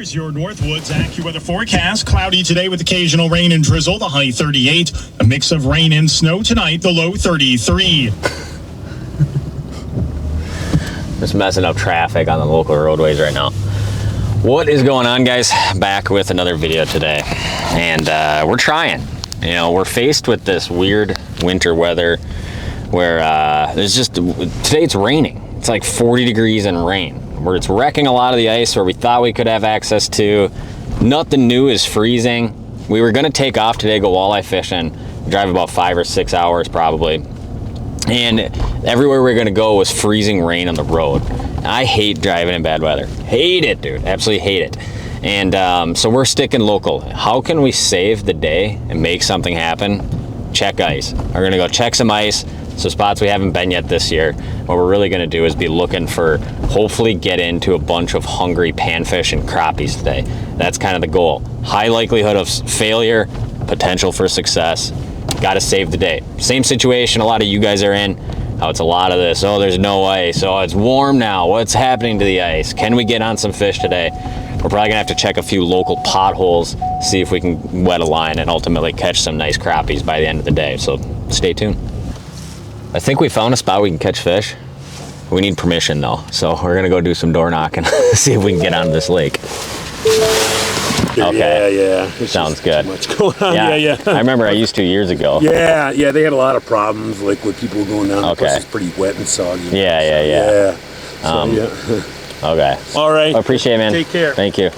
Here's your Northwoods AccuWeather forecast. Cloudy today with occasional rain and drizzle, the high 38. A mix of rain and snow tonight, the low 33. Just messing up traffic on the local roadways right now. What is going on, guys? Back with another video today. And we're trying. You know, we're faced with this weird winter weather where there's just, today it's raining. It's like 40 degrees and rain. Where it's wrecking a lot of the ice where we thought we could have access to. Nothing new is freezing. We were gonna take off today, go walleye fishing, drive about 5 or 6 hours probably. And everywhere we were gonna go was freezing rain on the road. I hate driving in bad weather. Hate it, dude, absolutely hate it. And so we're sticking local. How can we save the day and make something happen? Check ice. We're gonna go check some ice. So spots we haven't been yet this year. What we're really gonna do is be looking for, hopefully get into a bunch of hungry panfish and crappies today. That's kind of the goal. High likelihood of failure, potential for success. Gotta save the day. Same situation a lot of you guys are in. Oh, it's a lot of this. Oh, there's no ice. Oh, it's warm now. What's happening to the ice? Can we get on some fish today? We're probably gonna have to check a few local potholes, see if we can wet a line and ultimately catch some nice crappies by the end of the day. So stay tuned. I think we found a spot we can catch fish. We need permission though, so we're gonna go do some door knocking, see if we can get onto this lake. Okay. Yeah. Sounds good. What's going on? Yeah. I remember I used to years ago. Yeah. They had a lot of problems, like with people going down. Okay. Plus it's pretty wet and soggy. Yeah. Okay. All right. I appreciate it, man. Take care. Thank you.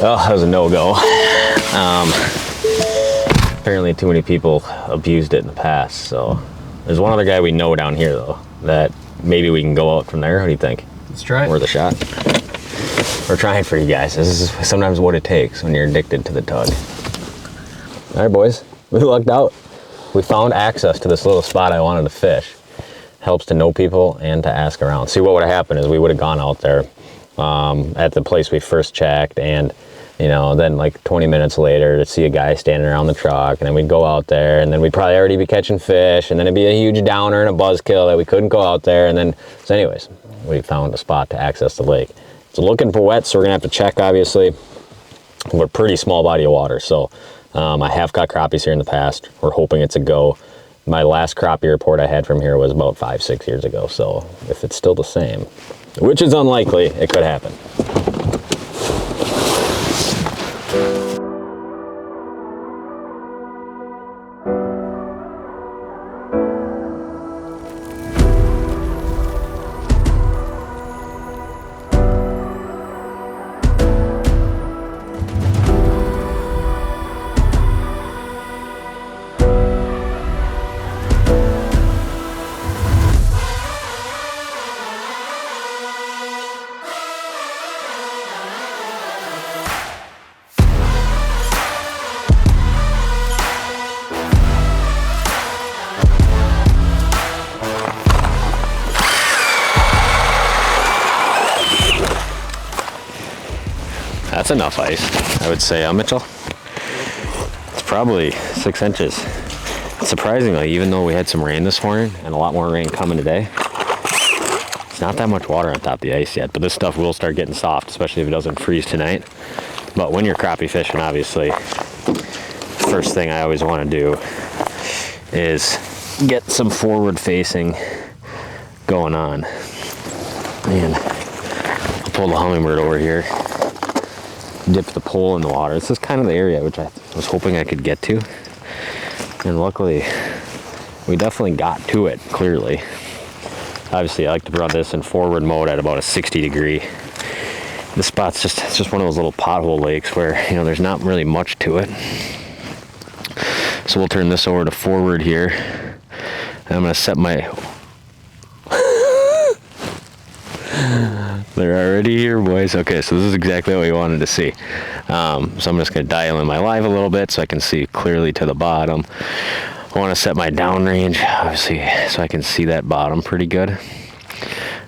Oh, that was a no-go. Apparently too many people abused it in the past, so there's one other guy we know down here though that maybe we can go out from there. What do you think? Let's try it. Worth a shot. We're trying for you guys. This is sometimes what it takes when you're addicted to the tug. All right, boys, we lucked out. We found access to this little spot I wanted to fish. Helps to know people and to ask around. See, what would have happened is we would have gone out there at the place we first checked, and you know, then like 20 minutes later to see a guy standing around the truck, and then we'd go out there, and then we'd probably already be catching fish, and then it'd be a huge downer and a buzzkill that we couldn't go out there. And then, so anyways, we found a spot to access the lake. So looking for wet, so we're gonna have to check, obviously. We're a pretty small body of water, so I have caught crappies here in the past. We're hoping it's a go. My last crappie report I had from here was about 5-6 years ago, so if it's still the same, which is unlikely, it could happen. That's enough ice, I would say, Mitchell? It's probably 6 inches. Surprisingly, even though we had some rain this morning and a lot more rain coming today, it's not that much water on top of the ice yet, but this stuff will start getting soft, especially if it doesn't freeze tonight. But when you're crappie fishing, obviously, first thing I always want to do is get some forward facing going on. And I'll pull the hummingbird over here, dip the pole in the water. This is kind of the area which I was hoping I could get to, and luckily we definitely got to it clearly. Obviously I like to run this in forward mode at about a 60 degree. The spot's just one of those little pothole lakes where, you know, there's not really much to it. So we'll turn this over to forward here, and I'm gonna set my they're already here, boys. Okay, so this is exactly what we wanted to see. So I'm just gonna dial in my live a little bit so I can see clearly to the bottom. I want to set my downrange, obviously, so I can see that bottom pretty good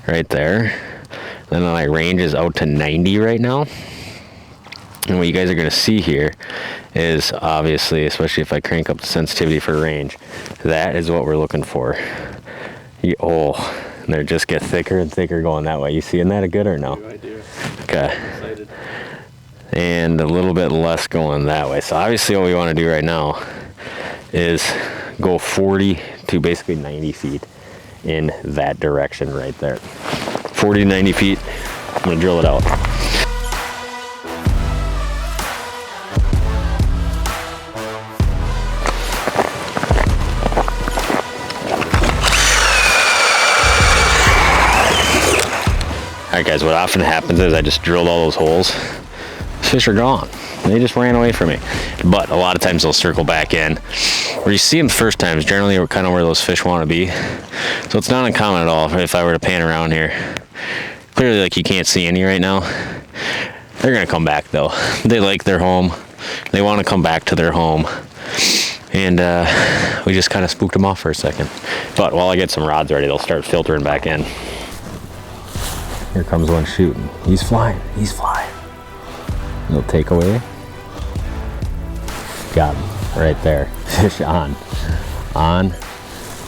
right there. Then my range is out to 90 right now. And what you guys are going to see here is, obviously, especially if I crank up the sensitivity for range, that is what we're looking for. Oh, and they just get thicker and thicker going that way. You seeing that good or no? I do. Okay. I'm excited. And a little bit less going that way. So obviously what we want to do right now is go 40 to basically 90 feet in that direction right there. 40 to 90 feet. I'm gonna drill it out. Alright guys, what often happens is I just drilled all those holes. Fish are gone. They just ran away from me. But a lot of times they'll circle back in. Where you see them the first time is generally kind of where those fish want to be. So it's not uncommon at all if I were to pan around here. Clearly, like, you can't see any right now. They're gonna come back though. They like their home. They want to come back to their home. And we just kind of spooked them off for a second. But while I get some rods ready, they'll start filtering back in. Here comes one shooting. He's flying. He's flying. Little takeaway. Got him right there. Fish on. On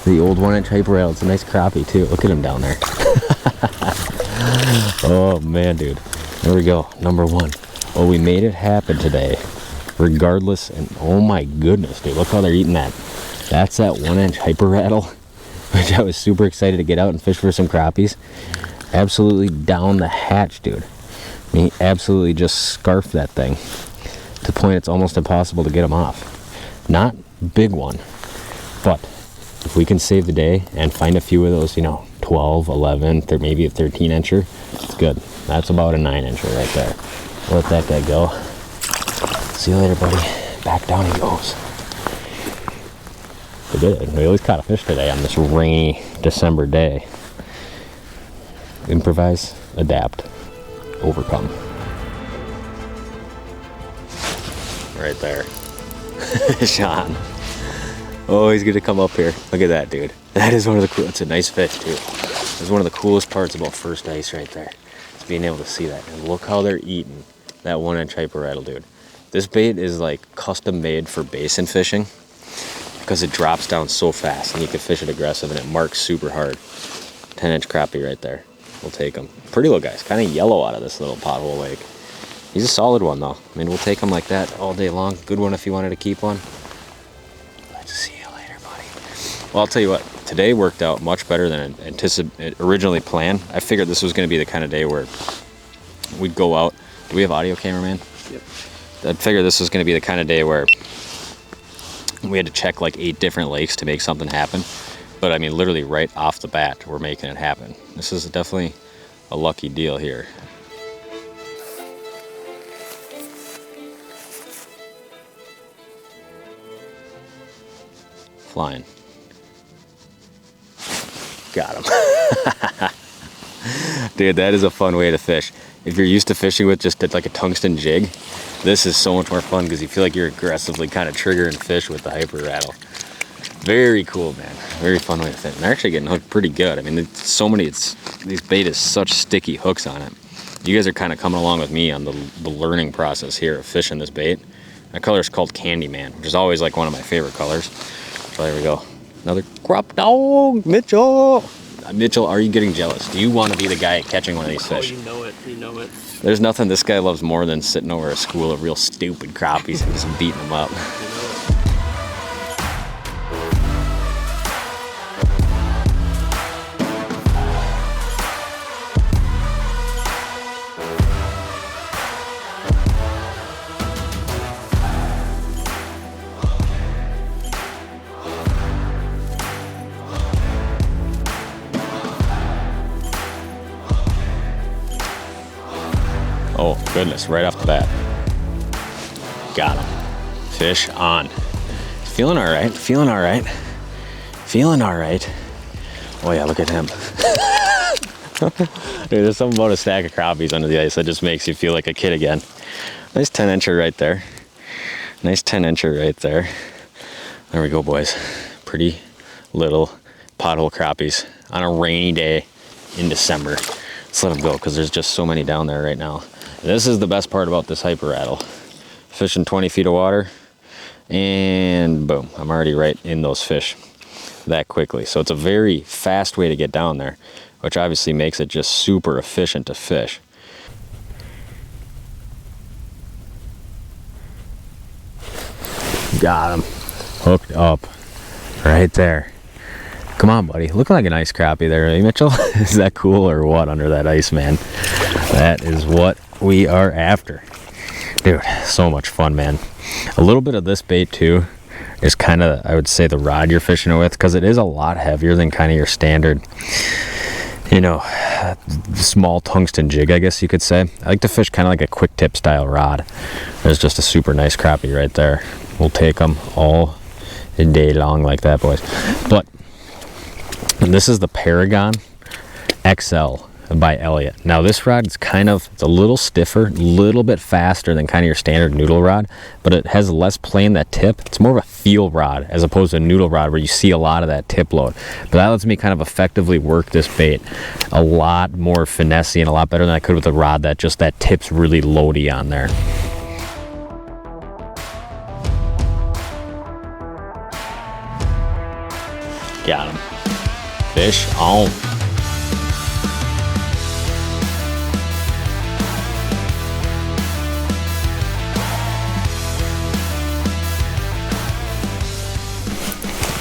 the old 1-inch hyper rail. It's a nice crappie too. Look at him down there. Oh man, dude. There we go. Number one. Oh, we made it happen today. Regardless, and oh my goodness, dude. Look how they're eating that. That's that 1-inch hyper rattle, which I was super excited to get out and fish for some crappies. Absolutely down the hatch, dude. I mean, he absolutely just scarfed that thing to the point it's almost impossible to get him off. Not big one, but if we can save the day and find a few of those, you know, 12, 11, maybe a 13-incher, it's good. That's about a 9-incher right there. Let that guy go. See you later, buddy. Back down he goes. We did it. We always caught a fish today on this rainy December day. Improvise, adapt, overcome. Right there. Sean. Oh, he's gonna come up here. Look at that, dude. That is one of the cool, it's a nice fish too. It's one of the coolest parts about first ice right there. It's being able to see that. And look how they're eating that 1-inch hyper rattle, dude. This bait is like custom made for basin fishing because it drops down so fast and you can fish it aggressive and it marks super hard. 10-inch crappie right there. We'll take him. Pretty little guys, kind of yellow out of this little pothole lake. He's a solid one though. I mean, we'll take him like that all day long. Good one if you wanted to keep one. Let's see you later, buddy. Well, I'll tell you what, today worked out much better than originally planned. I figured this was going to be the kind of day where we'd go out. Do we have audio cameraman? Yep. I figured this was going to be the kind of day where we had to check like 8 different lakes to make something happen. But I mean, literally right off the bat, we're making it happen. This is definitely a lucky deal here. Flying. Got him. Dude, that is a fun way to fish. If you're used to fishing with just like a tungsten jig, this is so much more fun because you feel like you're aggressively kind of triggering fish with the hyper rattle. Very cool, man. Very fun way to fish. And they're actually getting hooked pretty good. I mean, these bait is such sticky hooks on it. You guys are kind of coming along with me on the learning process here of fishing this bait. That color is called Candyman, which is always like one of my favorite colors. So there we go. Another crop dog, Mitchell. Mitchell, are you getting jealous? Do you want to be the guy catching one of these fish? Oh, you know it. You know it. There's nothing this guy loves more than sitting over a school of real stupid crappies and just beating them up. Oh, goodness, right off the bat. Got him. Fish on. Feeling all right, feeling all right. Feeling all right. Oh yeah, look at him. Dude, there's something about a stack of crappies under the ice that just makes you feel like a kid again. Nice 10-incher right there. Nice 10-incher right there. There we go, boys. Pretty little pothole crappies on a rainy day in December. Let's let them go because there's just so many down there right now. This is the best part about this hyper rattle. Fishing 20 feet of water and boom, I'm already right in those fish. that quickly. So it's a very fast way to get down there, which obviously makes it just super efficient to fish. Got him. Hooked up. Right there. Come on, buddy. Looking like a nice crappie there, eh, Mitchell? Is that cool or what under that ice, man? That is what we are after. Dude, so much fun, man. A little bit of this bait, too, is kind of, I would say, the rod you're fishing with, because it is a lot heavier than kind of your standard, you know, small tungsten jig, I guess you could say. I like to fish kind of like a quick tip style rod. There's just a super nice crappie right there. We'll take them all day long like that, boys. But this is the Paragon XL by Elliott. Now this rod is it's a little stiffer, a little bit faster than kind of your standard noodle rod, but it has less play in that tip. It's more of a feel rod as opposed to a noodle rod where you see a lot of that tip load. But that lets me kind of effectively work this bait a lot more finessey and a lot better than I could with a rod that tip's really loady on there. Got him. Fish on.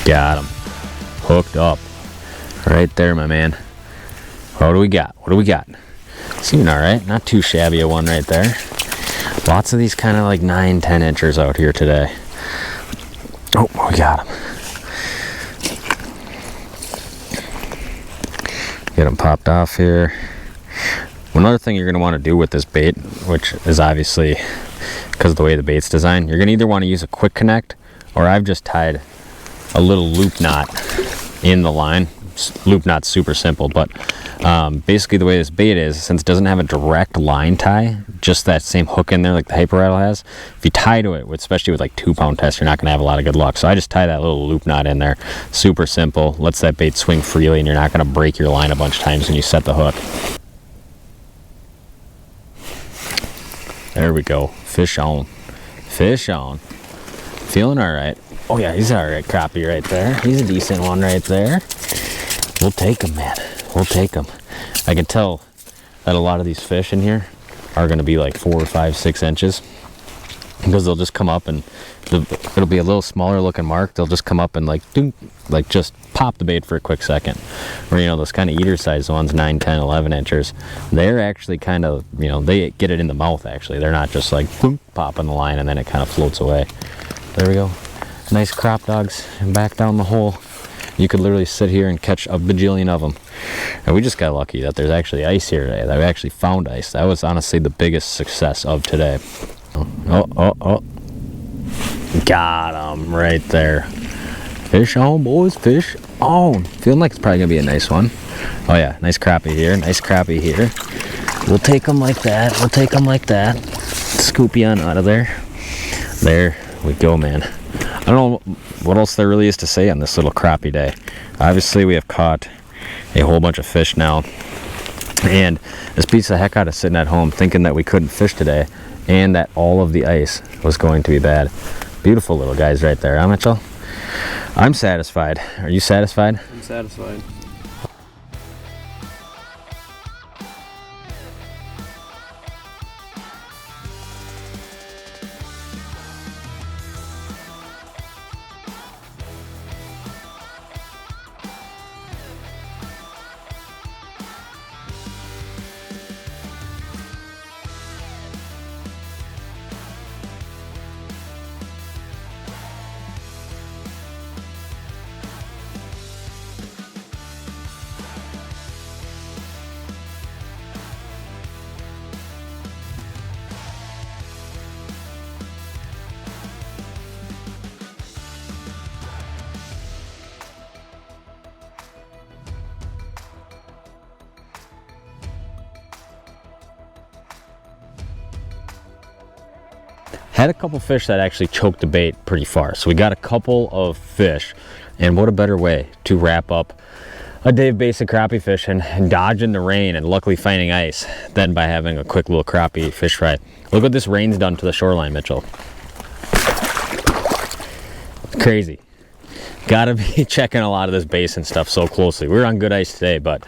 Got him. Hooked up. Right there, my man. What do we got? What do we got? Seeming all right. Not too shabby a one right there. Lots of these kind of like 9-10 inchers out here today. Oh, we got him. Get them popped off here. One other thing you're going to want to do with this bait, which is obviously because of the way the bait's designed, you're going to either want to use a quick connect, or I've just tied a little loop knot in the line. Loop knot's super simple, but basically the way this bait is, since it doesn't have a direct line tie, just that same hook in there like the Hyper Rattle has, if you tie to it, especially with like 2-pound tests, you're not going to have a lot of good luck. So I just tie that little loop knot in there. Super simple, lets that bait swing freely, and you're not going to break your line a bunch of times when you set the hook. There we go. Fish on. Fish on. Feeling all right. Oh yeah, he's all right crappie right there. He's a decent one right there. We'll take him, man. We'll take him. I can tell that a lot of these fish in here are going to be like 4 or 5, 6 inches, because they'll just come up and it'll be a little smaller looking mark. They'll just come up and like just pop the bait for a quick second. Or, you know, those kind of eater sized ones, 9, 10, 11 inchers, they're actually kind of, you know, they get it in the mouth actually. They're not just like boom, popping the line and then it kind of floats away. There we go. Nice crop dogs back down the hole. You could literally sit here and catch a bajillion of them. And we just got lucky that there's actually ice here today, that we actually found ice. That was honestly the biggest success of today. Oh. Got him right there. Fish on, boys, fish on. Feeling like it's probably gonna be a nice one. Oh yeah, nice crappie here, nice crappie here. We'll take them like that, we'll take them like that. Scoop you on out of there. There we go, man. I don't know what else there really is to say on this little crappie day. Obviously we have caught a whole bunch of fish now, and this beats the heck out of sitting at home thinking that we couldn't fish today and that all of the ice was going to be bad. Beautiful little guys right there, huh, Mitchell? I'm satisfied. Are you satisfied? I'm satisfied. Had a couple fish that actually choked the bait pretty far. So we got a couple of fish, and what a better way to wrap up a day of basic crappie fishing and dodging the rain and luckily finding ice than by having a quick little crappie fish fry. Look what this rain's done to the shoreline, Mitchell. Crazy. Gotta be checking a lot of this basin stuff so closely. We're on good ice today, but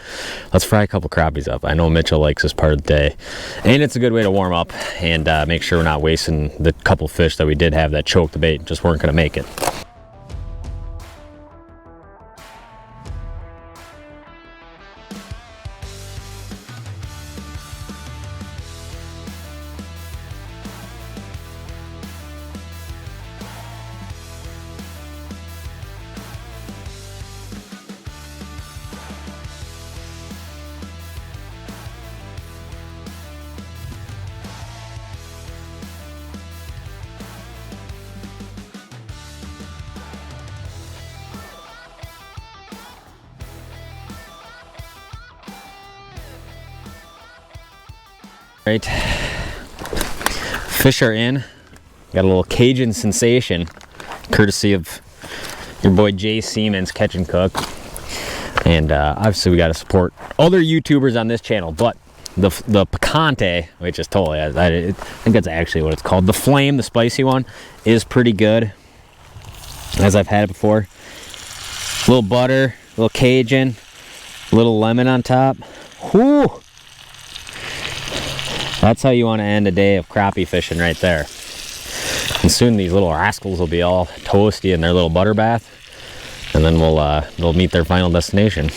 let's fry a couple crappies up. I know Mitchell likes this part of the day, and it's a good way to warm up and make sure we're not wasting the couple fish that we did have that choked the bait and just weren't gonna make it. Right, fish are in. Got a little Cajun sensation, courtesy of your boy Jay Siemens Catch and Cook. And obviously we got to support other YouTubers on this channel, but the picante, which is totally, I think that's actually what it's called. The flame, the spicy one, is pretty good, as I've had it before. A little butter, a little Cajun, a little lemon on top. Whoo! That's how you want to end a day of crappie fishing right there. And soon these little rascals will be all toasty in their little butter bath, and then they'll meet their final destination.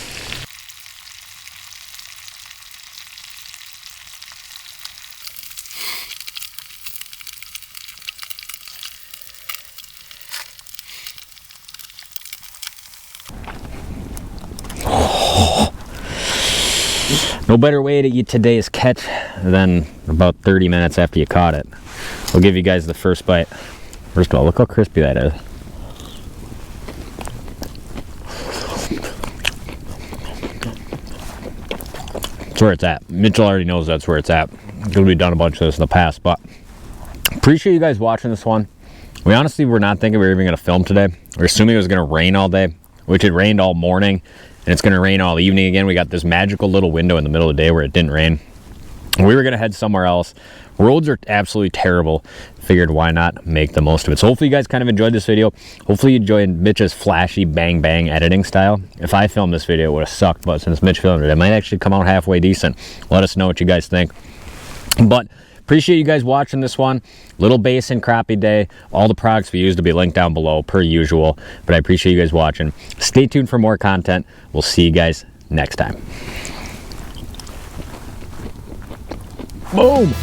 No better way to eat today's catch than about 30 minutes after you caught it. We'll give you guys the first bite. First of all, look how crispy that is. That's where it's at. Mitchell already knows that's where it's at, because we've done a bunch of this in the past, but appreciate you guys watching this one. We honestly were not thinking we were even going to film today. We were assuming it was going to rain all day, which it rained all morning. And it's going to rain all evening again. We got this magical little window in the middle of the day where it didn't rain. We were going to head somewhere else. Roads are absolutely terrible. Figured why not make the most of it. So hopefully you guys kind of enjoyed this video. Hopefully you enjoyed Mitch's flashy bang bang editing style. If I filmed this video, it would have sucked, but since Mitch filmed it, it might actually come out halfway decent. Let us know what you guys think. But appreciate you guys watching this one. Little basin crappie day. All the products we used will be linked down below per usual. But I appreciate you guys watching. Stay tuned for more content. We'll see you guys next time. Boom!